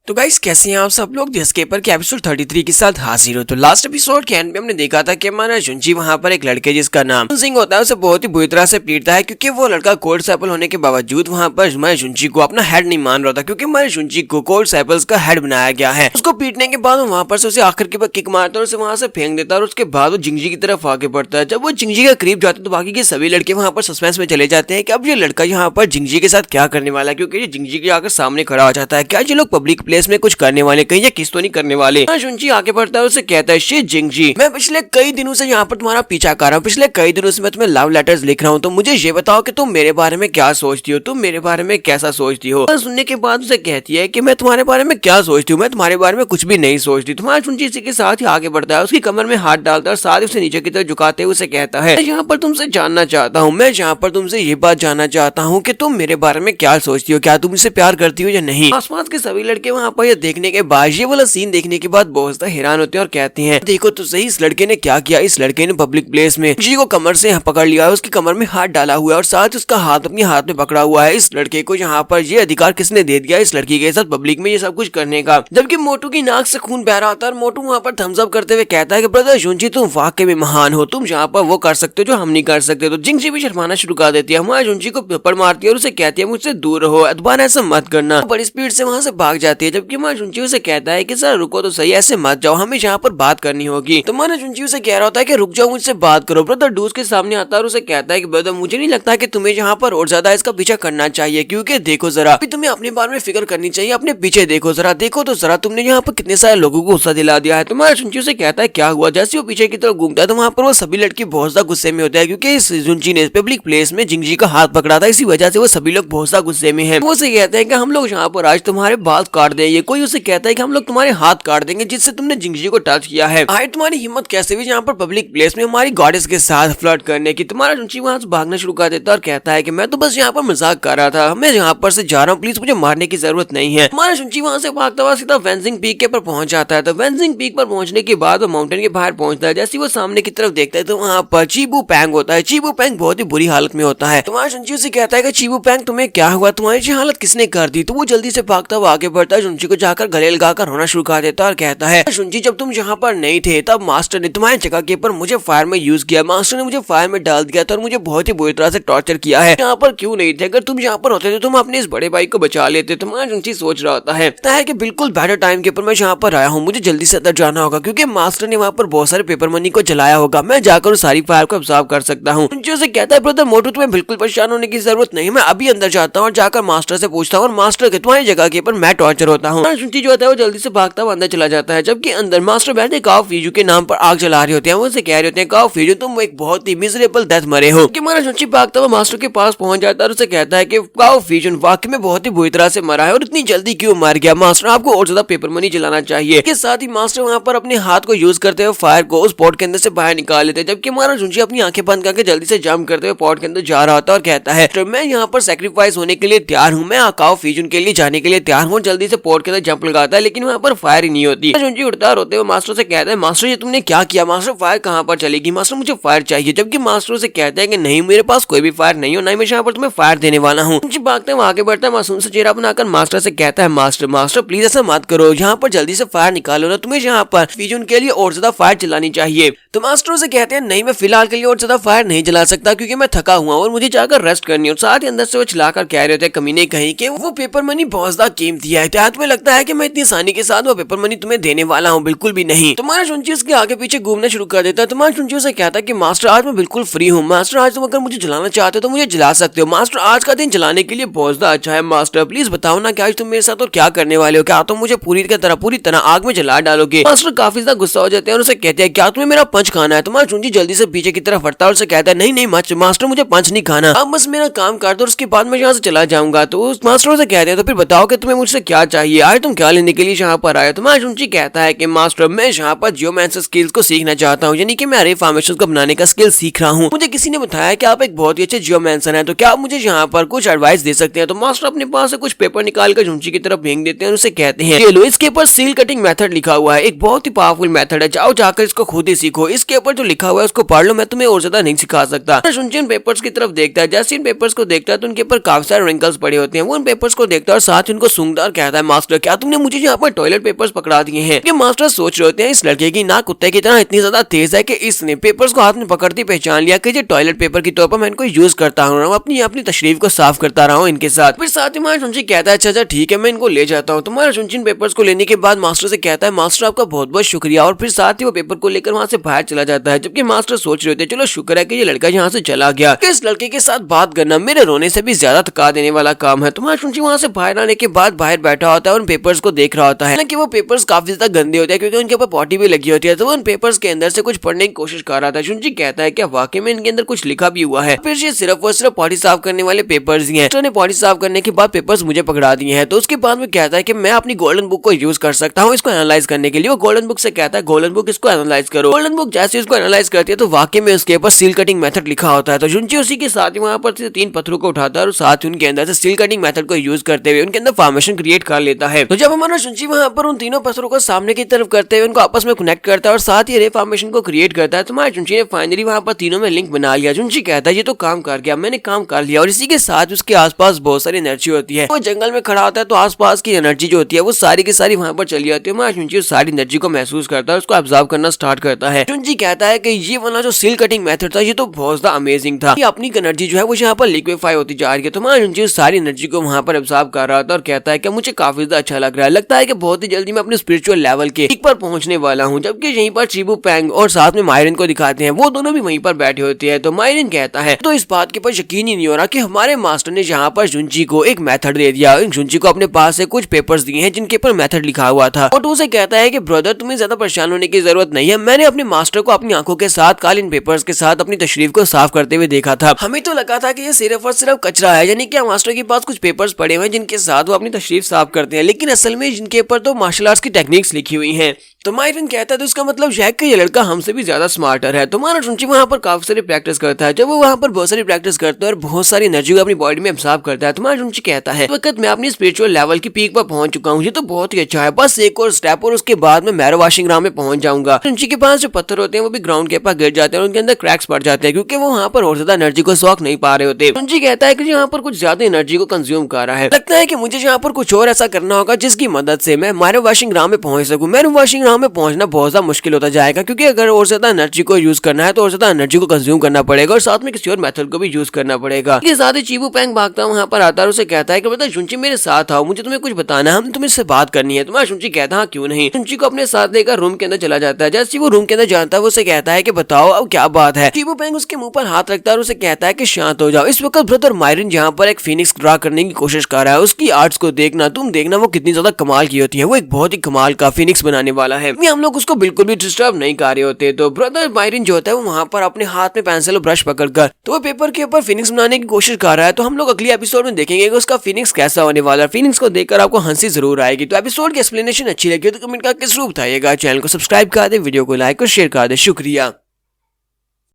तो गाइस कैसे हैं आप सब लोग। द एस्केपर के एपिसोड 33 के साथ हाजिर हो। तो लास्ट एपिसोड के एंड में हमने देखा था कि हमारा जुंजी वहां पर एक लड़के जिसका नाम सिंह होता है उसे बहुत ही बुरी तरह से पीटता है, क्योंकि वो लड़का कोल्ड सैपल होने के बावजूद वहां पर हमारे जुंजी को अपना हेड नहीं मान रहा था, क्योंकि हमारे जुंजी को कोल्ड सैपल्स का हेड बनाया गया है। उसको पीटने के बाद वहां पर से उसे आखिर के बाद किक मारता है और उसे वहां से फेंक देता है और उसके बाद वो जिंजी की तरफ आगे बढ़ता है। जब वो जिंजी के करीब जाता है तो बाकी के सभी लड़के वहां पर सस्पेंस में चले जाते हैं कि अब ये लड़का यहाँ पर जिंजी के साथ क्या करने वाला है, क्योंकि ये जिंजी के आकर सामने खड़ा हो जाता है। क्या ये लोग पब्लिक प्लेस में कुछ करने वाले, कहीं ये किस तो नहीं करने वाले। जुंजी आगे बढ़ता है, उसे कहता है शी जिंजी, मैं पिछले कई दिनों से यहाँ पर तुम्हारा पीछा कर रहा हूँ, पिछले कई दिनों से मैं तुम्हें लव लेटर्स लिख रहा हूँ, तो मुझे ये बताओ कि तुम मेरे बारे में क्या सोचती हो, तुम मेरे बारे में कैसा सोचती हो। सुनने के बाद उसे कहती है कि मैं तुम्हारे बारे में क्या सोचती हूँ, मैं तुम्हारे बारे में कुछ भी नहीं सोचती। तुम्हारा जुंजी इसी के साथ ही आगे बढ़ता है, उसकी कमर में हाथ डालता है और साथ ही उसे नीचे की तरफ झुकाते हुए उसे कहता है यहाँ पर तुमसे जानना चाहता हूँ, मैं यहाँ पर तुमसे ये बात जानना चाहता हूँ कि तुम मेरे बारे में क्या सोचती हो, क्या तुम इसे प्यार करती हो या नहीं। आसपास के सभी लड़के वहाँ पर ये देखने के बाद, ये वाला सीन देखने के बाद बहुत ज्यादा हैरान होते हैं और कहते हैं देखो तो सही इस लड़के ने क्या किया। इस लड़के ने पब्लिक प्लेस में जी को कमर से पकड़ लिया है, उसकी कमर में हाथ डाला हुआ है और साथ उसका हाथ अपने हाथ में पकड़ा हुआ है। इस लड़के को यहाँ पर ये अधिकार किसने दे दिया इस लड़की के साथ पब्लिक में ये सब कुछ करने का। जबकि मोटू की नाक से खून बह रहा होता है और मोटू वहाँ पर थम्स अप करते हुए कहता है कि ब्रदर जुंजी तुम वाकई में महान हो, तुम यहाँ पर वो कर सकते हो जो हम नहीं कर सकते। तो जिंजी भी शर्माना शुरू कर देती है, हमारे जुंजी को थप्पड़ मारती है और उसे कहती है मुझसे दूर रहो, दोबारा ऐसा मत करना। बड़ी स्पीड से वहाँ से भाग जाती है, जबकि हमारे जुंजी उसे कहता है कि सर रुको तो सही, ऐसे मत जाओ, हमें यहाँ पर बात करनी होगी। तो हमारा जुंजी उसे कह रहा होता है कि रुक जाओ मुझसे बात करो। ब्रदर डूज के सामने आता है और उसे कहता है कि ब्रदर मुझे नहीं लगता कि तुम्हें यहाँ पर और ज्यादा इसका पीछा करना चाहिए, क्योंकि देखो जरा अभी तुम्हें अपने बारे में फिक्र करनी चाहिए, अपने पीछे देखो जरा, देखो तो जरा तुमने यहाँ पर कितने सारे लोगों को गुस्सा दिला दिया है। तुम्हारा जुंजी उसे कहता है क्या हुआ। जैसे वो पीछे की तरफ घूमता है तो वहाँ पर वो सभी लड़के बहुत ज्यादा गुस्से में होते हैं, क्योंकि इस जुंजी ने पब्लिक प्लेस में जिंजी का हाथ पकड़ा था, इसी वजह से वो सभी लोग बहुत ज्यादा गुस्से में है। वो उसे कहते हैं कि हम लोग यहाँ पर आज तुम्हारे बाल काट देंगे, कोई उसे कहता है कि हम लोग तुम्हारे हाथ काट देंगे जिससे तुमने जिंजी को टच किया है। आए तुम्हारी हिम्मत कैसे भी यहाँ पर पब्लिक प्लेस में हमारी गॉडेस के साथ फ्लर्ट करने की। तुम्हारा जुंजी वहाँ से भागना शुरू कर देता है और कहता है कि मैं तो बस यहाँ पर मजाक कर रहा था, मैं यहाँ पर से जा रहा हूँ, प्लीज मुझे मारने की जरूरत नहीं है। हमारा जुंजी वहाँ से भागता हुआ सीधा वेंजिंग पीक के पर पहुंच जाता है। तो वेंजिंग पीक पर पहुंचने के बाद वो माउंटेन के बाहर पहुंचता है। जैसे वो सामने की तरफ देखता है तो वहाँ पर चीबू पैंग होता है। चीबू पैंग बहुत ही बुरी हालत में होता है। तुम्हारा जुंजी से कहता है कि चीबू पैंग तुम्हें क्या हुआ, तुम्हारी ये हालत किसने कर दी। तो वो जल्दी से भागता हुआ आगे बढ़ता है, जुंजी को जाकर गले लगाकर रोना शुरू कर देता है और कहता है जुंजी जब तुम यहाँ पर नहीं थे तब मास्टर ने तुम्हारी जगह के ऊपर मुझे फायर में यूज किया, मास्टर ने मुझे फायर में डाल दिया था और मुझे बहुत ही बुरी तरह से टॉर्चर किया है। यहाँ पर क्यों नहीं थे, अगर तुम यहाँ पर होते तो तुम अपने इस बड़े भाई को बचा लेते। तुम्हारा जुंजी सोच रहा होता है कि बिल्कुल बेटर टाइम के ऊपर मैं यहाँ पर आया हूँ, मुझे जल्दी से अंदर जाना होगा, क्योंकि मास्टर ने वहाँ पर बहुत सारे पेपर मनी को जलाया होगा, मैं जाकर उस सारी फायर को ऑब्जर्व कर सकता हूँ। जुंजी से कहता है ब्रदर मोटू तुम्हें बिल्कुल परेशान होने की जरूरत नहीं, मैं अभी अंदर जाता हूँ और जाकर मास्टर से पूछता हूँ और मास्टर के तुम्हारी जगह के ऊपर मैं टॉर्चर होता हूँ। जुंजी जो होता है वो जल्दी से भागता हुआ अंदर चला जाता है, जबकि अंदर मास्टर बैठे काओ फीजू के नाम पर आग जला रहे होते हैं। वो उसे कह रहे होते हैं काओ फीजू तुम एक बहुत ही मिजरेबल डेथ मरे हो। कि हमारा जुंजी भागता हुआ मास्टर के पास पहुंच जाता है और उसे कहता है कि काओ फीजू वाकई में बहुत ही बुरी तरह से मरा है और इतनी जल्दी क्यों मर गया, मास्टर आपको और ज्यादा पेपर मनी जलाना चाहिए। के साथ ही मास्टर वहाँ पर अपने हाथ को यूज करते हुए फायर को उस पॉट के अंदर से बाहर निकाल लेते हैं, जबकि हमारा जुंजी अपनी आंखें बंद करके जल्दी से जंप करते हुए पॉट के अंदर जा रहा होता है और कहता है तो मैं यहाँ पर सेक्रीफाइस होने के लिए तैयार हूँ, मैं काओ फीजून के लिए जाने के लिए तैयार हूँ। जल्दी से पॉट के अंदर जंप लगाता है लेकिन वहाँ पर फायर ही नहीं होती। जुंजी उड़ता रोते हुए मास्टर से कहता है मास्टर ये तुमने क्या किया, मास्टर फायर कहाँ पर चलेगी, मास्टर मुझे फायर चाहिए। जबकि मास्टर से कहता है कि नहीं मेरे पास कोई भी फायर नहीं हो, ना ही मैं यहाँ पर तुम्हें फायर देने वाला हूँ। भागते हुए आगे बढ़ता है, मासूम से चेहरा बनाकर मास्टर से कहता है मास्टर प्लीज ऐसा मत करो, यहाँ पर जल्दी से फायर निकालो ना, तुम्हें यहाँ पर फीजून के लिए और ज्यादा फायर चलानी चाहिए। तो मास्टर से कहते हैं नहीं मैं फिलहाल के लिए और ज्यादा फायर नहीं चला सकता, क्योंकि मैं थका हुआ और मुझे जाकर रेस्ट करनी है। और साथ ही अंदर से वो चलाकर कह रहे होते हैं कमीने कहीं कि वो पेपर मनी बहुत ज्यादा कीमती है, क्या तुम्हें लगता है कि मैं इतनी आसानी के साथ वो पेपर मनी तुम्हें देने वाला हूँ, बिल्कुल भी नहीं। तुम्हारा जुंजी उसके आगे पीछे घूमना शुरू कर देता है। तुम्हारा जुंजी से कहता है कि मास्टर आज मैं बिल्कुल फ्री हूँ, मास्टर आज तुम अगर मुझे जलाना चाहते हो तो मुझे जला सकते हो, मास्टर आज का दिन जलाने के लिए बहुत ज्यादा अच्छा है। मास्टर प्लीज बताओ ना कि आज तुम मेरे साथ और क्या करने वाले हो, क्या तुम मुझे पूरी तरह आग में जला डालोगे। मास्टर काफी ज्यादा गुस्सा हो जाते हैं और उसे कहते हैं क्या तुम्हें मेरा पंच खाना है। तुम्हारा जुंजी जल्दी से पीछे की तरफ हटता है और उसे कहता है नहीं मास्टर मुझे पंच नहीं खाना, अब बस मेरा काम कर दो, उसके बाद मैं यहाँ से चला जाऊंगा। तो उस मास्टर से कहते हैं तो फिर बताओ कि तुम्हें मुझसे क्या चाहिए, आज तुम क्या लेने के लिए यहाँ पर आए। तुम्हारा जुंजी कहता है कि मास्टर मैं यहाँ पर जियोमेंसी स्किल्स को सीखना चाहता हूँ, यानी कि मैं रे फॉर्मेशन को बनाने का स्किल सीख रहा हूँ। मुझे किसी ने बताया कि आप एक बहुत ही अच्छे जियोमेंसर हैं, तो क्या आप मुझे यहाँ पर कुछ एडवाइस दे सकते हैं। तो मास्टर अपने पास से कुछ पेपर निकाल कर जुंजी की तरफ फेंक देते हैं और उसे कहते हैं ये लो, इसके ऊपर सील कटिंग मेथड लिखा हुआ है, एक बहुत ही पावरफुल मेथड है, जाओ जाकर इसको खुद ही सीखो, इसके ऊपर जो लिखा हुआ है उसको पढ़ लो, मैं तुम्हें और ज्यादा नहीं सिखा सकता। जुंजी इन पेपर्स की तरफ देखता है, जैसे इन पेपर्स को देखता है तो उनके ऊपर काफी सारे रिंकल्स पड़े होते हैं। वो उन पेपर्स को देखता है और साथ ही उनको सूंघता और कहता है मास्टर क्या तुमने मुझे यहाँ पर टॉयलेट पेपर्स पकड़ा दिए हैं। ये मास्टर सोच रहे होते हैं इस लड़के की नाक कुत्ते की तरह इतनी ज्यादा तेज है कि इसने पेपर्स को हाथ में पकड़ती पहचान लिया कि ये टॉयलेट पेपर की तौर पर मैं इनको यूज करता हूँ, अपनी अपनी तशरीफ को साफ करता रहा हूँ इनके साथ। फिर साथ ही हमारा शुनची कहता है अच्छा ठीक है मैं इनको ले जाता हूँ। तुम्हारा शुनची पेपर्स को लेने के बाद मास्टर से कहता है मास्टर आपका बहुत बहुत शुक्रिया, और फिर साथ ही वो पेपर को लेकर वहाँ से बाहर चला जाता है। जबकि मास्टर सोच रहे होते हैं चलो शुक्र है कि ये लड़का यहाँ से चला गया, कि इस लड़के के साथ बात करना मेरे रोने से भी ज्यादा थका देने वाला काम है। तुम्हारा शुनची वहाँ से बाहर आने के बाद बाहर बैठा होता है और उन पेपर्स को देख रहा होता है कि वो पेपर्स काफी ज्यादा गंदे होते हैं क्योंकि उनके ऊपर पॉटी भी लगी होती है। तो वो उन पेपर्स के अंदर से कुछ पढ़ने की कोशिश कर रहा था। शुनची कहता है क्या वाकई में इनके अंदर कुछ लिखा भी हुआ है, फिर ये सिर्फ और सिर्फ पॉटी साफ करने वाले पेपर्स ही हैं। तो पॉटी साफ करने के बाद पेपर्स मुझे पकड़ा दिए हैं। तो उसके बाद में कहता है कि मैं अपनी गोल्डन बुक को यूज कर सकता हूँ इसको एनालाइज करने के लिए। वो गोल्डन बुक से कहता है गोल्डन बुक इसको एनालाइज करो। गोल्डन बुक जैसे इसको एनालाइज करती है तो वाकई में उसके ऊपर सील कटिंग मेथड लिखा होता है। तो शुनची उसी के साथ ही वहाँ पर से 3 पत्थरों को उठाता है और साथ ही उनके अंदर से सील कटिंग मेथड को यूज करते हुए उनके अंदर फॉर्मेशन क्रिएट कर लेता है। तो जब हमारा शुनची वहाँ पर उन तीनों पत्थरों को सामने की तरफ करते हुए उनको आपस में कनेक्ट करता है और साथ ही रे फॉर्मेशन को क्रिएट करता है, तो हमारे शुनची ने फाइनली वहाँ पर तीनों में लिंक बना लिया। शुनची कहता है ये तो काम कर गया, मैंने काम कर लिया। और इसी के साथ उसके आसपास बहुत सारी एनर्जी होती है। वो जंगल में खड़ा होता है तो आसपास की एनर्जी जो होती है वो सारी की सारी वहाँ पर चली जाती है। हमारा शुनची उस सारी एनर्जी को महसूस करता है, उसको ऑब्जर्व करना स्टार्ट करता है। शुनची कहता है कि ये वाला जो सील कटिंग मेथड था ये तो बहुत ज्यादा अमेजिंग था, ये अपनी एनर्जी जो है वो यहाँ पर लिक्विफाई होती जा रही है। तो हमारा शुनची उस सारी एनर्जी को वहाँ पर ऑब्जर्व कर रहा था और कहता है कि मुझे काफी ज्यादा अच्छा लग रहा है, लगता है कि बहुत ही जल्दी मैं अपने स्पिरिचुअल लेवल के पीक पर पहुंचने वाला हूँ। जबकि यहीं पर चिबू पेंग और साथ में मायरिन को दिखाते हैं, वो दोनों भी वहीं पर बैठे होते हैं। तो मायरिन कहता है तो इस बात के ऊपर यकीन ही नहीं हो रहा कि हमारे मास्टर ने यहाँ पर शुनची को एक मेथड दे दिया। शुनची को अपने पास से कुछ पेपर्स दिए हैं जिनके ऊपर मेथड लिखा हुआ था। और उसे कहता है कि ब्रदर तुम्हें ज्यादा परेशान होने की जरूरत नहीं है, मैंने अपने मास्टर को अपनी आंखों के साथ कल इन पेपर्स के साथ अपनी तशरीफ को साफ करते हुए देखा था। हमें तो लगा था कि ये सिर्फ और सिर्फ कचरा है, यानी कि मास्टर के पास कुछ पेपर्स पड़े हुए हैं जिनके साथ वो अपनी तशरीफ साफ करते हैं, लेकिन असल में जिनके ऊपर तो मार्शल आर्ट्स की टेक्निक्स लिखी हुई हैं। तो मायरिन कहता है तो इसका मतलब यह है कि ये लड़का हमसे भी ज्यादा स्मार्टर है। तो हमारा शुनची वहाँ पर काफी सारी प्रैक्टिस करता है। जब वो वहाँ पर बहुत सारी प्रैक्टिस करता है और बहुत सारी एनर्जी को अपनी बॉडी में एब्जॉर्ब करता है, तो हमारा शुनची कहता है वक्त मैं अपनी स्पिरिचुअल लेवल की पीक पर पहुंच चुका हूँ, ये तो बहुत ही अच्छा है, बस एक और स्टेप और उसके बाद मैं मैरो वॉशिंग ग्राउंड में पहुंच जाऊंगा। शुनची के पास जो पत्थर होते हैं वो भी ग्राउंड के पास गिर जाते हैं और उनके अंदर क्रैक्स पड़ जाते हैं क्योंकि वो वहाँ पर और ज्यादा एनर्जी को सॉक नहीं पा रहे होते। शुनची कहता है कि यहाँ पर कुछ ज्यादा एनर्जी को कंज्यूम कर रहा है, लगता है कि मुझे यहाँ पर कुछ और ऐसा करना होगा जिसकी मदद से मैं मैरो वॉशिंग ग्राउंड में पहुंच सकूं। मैरो वॉशिंग ग्राउंड में पहुंचना बहुत ज्यादा मुश्किल होता जाएगा क्योंकि अगर और ज्यादा एनर्जी को यूज करना है तो और ज्यादा एनर्जी को कंज्यूम करना पड़ेगा और साथ में किसी और मेथड को भी यूज करना पड़ेगा। इसके साथ ही चिबू पेंग भागता वहाँ पर आता है और उसे कहता है कि मतलब शुनची मेरे साथ आओ, मुझे तुम्हें कुछ बताना है, हमने तुम्हें इससे बात करनी है। तुम्हारा शुनची कहता है क्यों नहीं। शुनची को अपने साथ लेकर रूम के अंदर चला जाता है। जैसे वो रूम के अंदर जाता है वो उसे कहता है कि बताओ अब क्या बात है। चिबू पेंग उसके मुंह पर हाथ रखता है और उसे कहता है कि शांत हो जाओ। इस वक्त ब्रदर मायरिन यहाँ पर एक फिनिक्स ड्रा करने की कोशिश कर रहा है, उसकी आर्ट्स को देखना, तुम देखना वो कितनी ज्यादा कमाल की होती है, वो एक बहुत ही कमाल का फिनिक्स बनाने वाला है। हम लोग उसको बिल्कुल भी डिस्टर्ब नहीं कर रहे होते। तो ब्रदर मायरिन जो होता है वो वहाँ पर अपने हाथ में पेंसिल और ब्रश पकड़कर तो वो पेपर के ऊपर फिनिक्स बनाने की कोशिश कर रहा है। तो हम लोग अगले एपिसोड में देखेंगे कि उसका फिनिक्स कैसा होने वाला है। फिनिक्स को देखकर आपको हंसी जरूर आएगी। तो एपिसोड की एक्सप्लेनेशन अच्छी लगी तो कमेंट करके जरूर बताइएगा। चैनल को सब्सक्राइब कर दे, वीडियो को लाइक और शेयर कर दे। शुक्रिया।